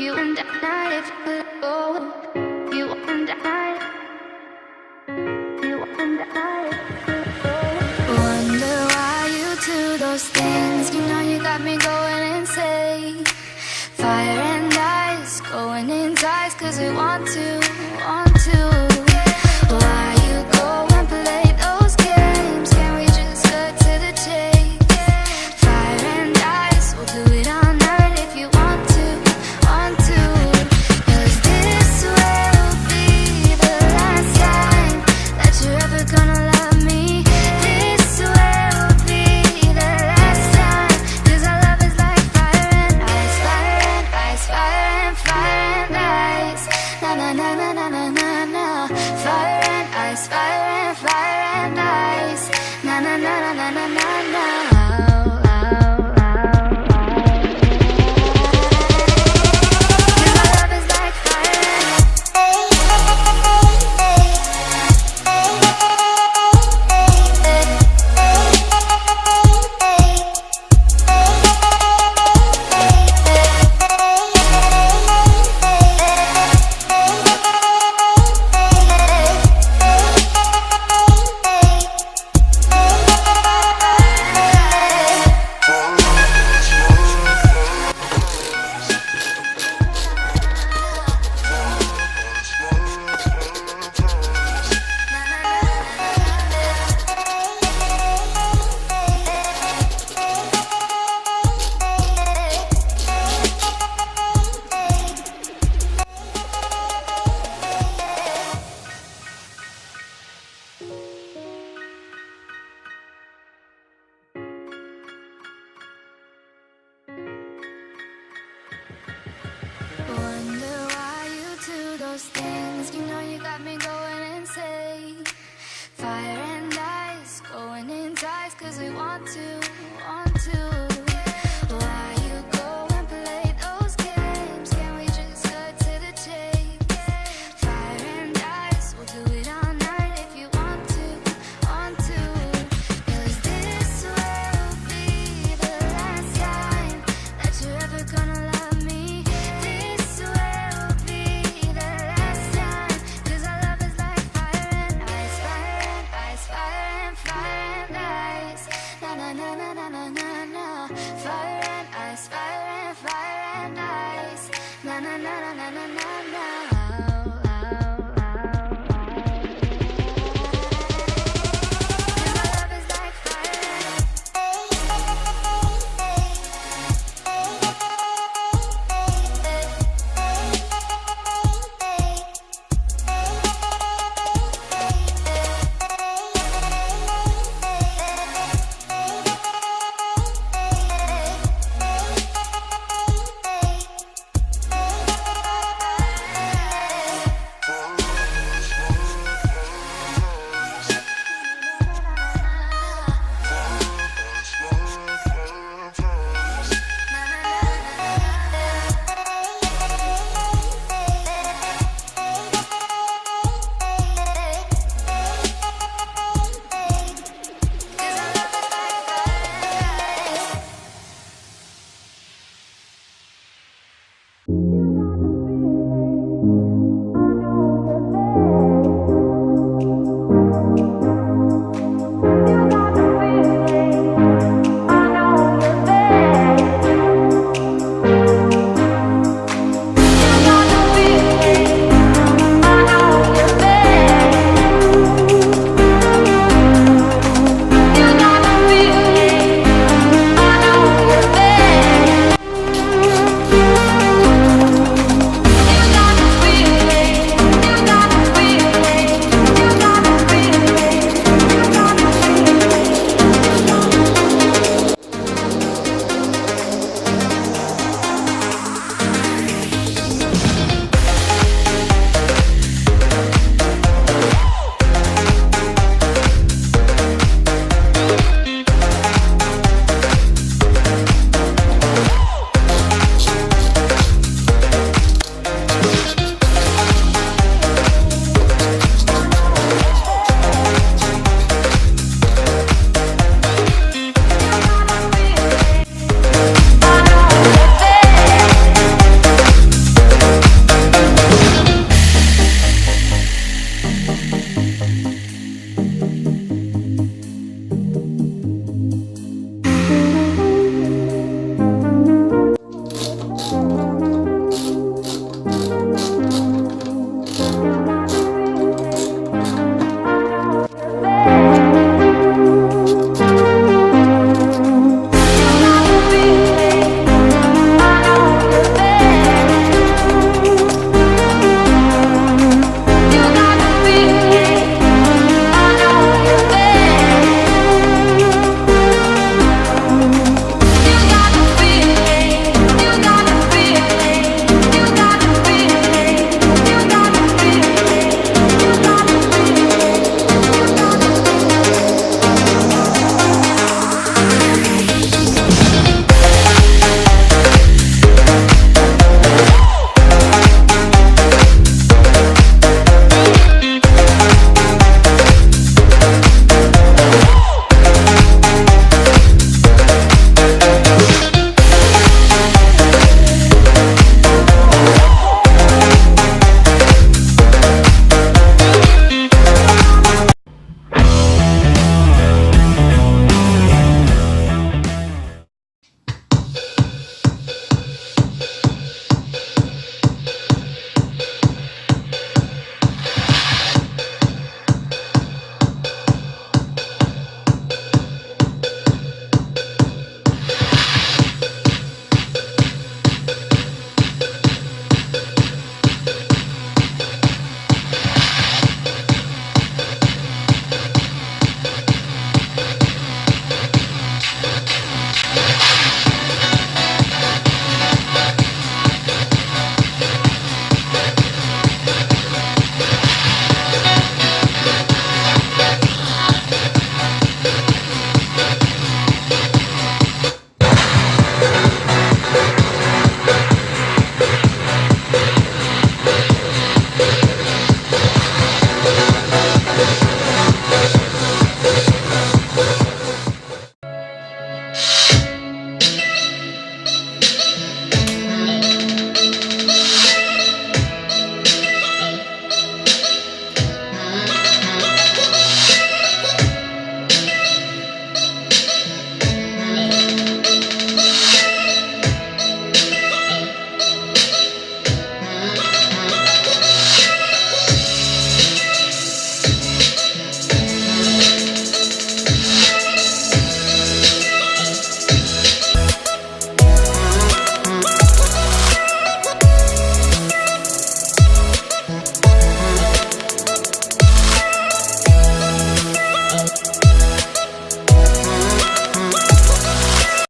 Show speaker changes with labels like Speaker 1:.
Speaker 1: You and I, if you let go. You and I. You and I, if you let go. Wonder why you do those things. You know you got me going insane. Fire and ice, going in ties, 'cause we want to, want to. Why you go and play those games? Can we just cut to the chase? Fire and ice, we'll do it all night if you want to, want to. 'Cause this will be the last time that you're ever gonna love me. This will be the last time, 'cause our love is like fire and ice, fire and ice, fire and ice. Na na na na na na na na. Fire and ice, fire and ice. Na na na na na na na na. Wonder why you do those things. You know you got me going insane. Fire and ice, going in ties, 'cause we want to, want to. Why you go and play those games? Can we just cut to the chase? Fire and ice, we'll do it all night if you want to, want to. 'Cause this will be the last time that you're ever gonna love me. This will be the last time, 'cause our love is like fire and ice, fire and ice, fire and ice. Na na na na na na na na. Fire and ice, fire and ice. Na na na na na na na.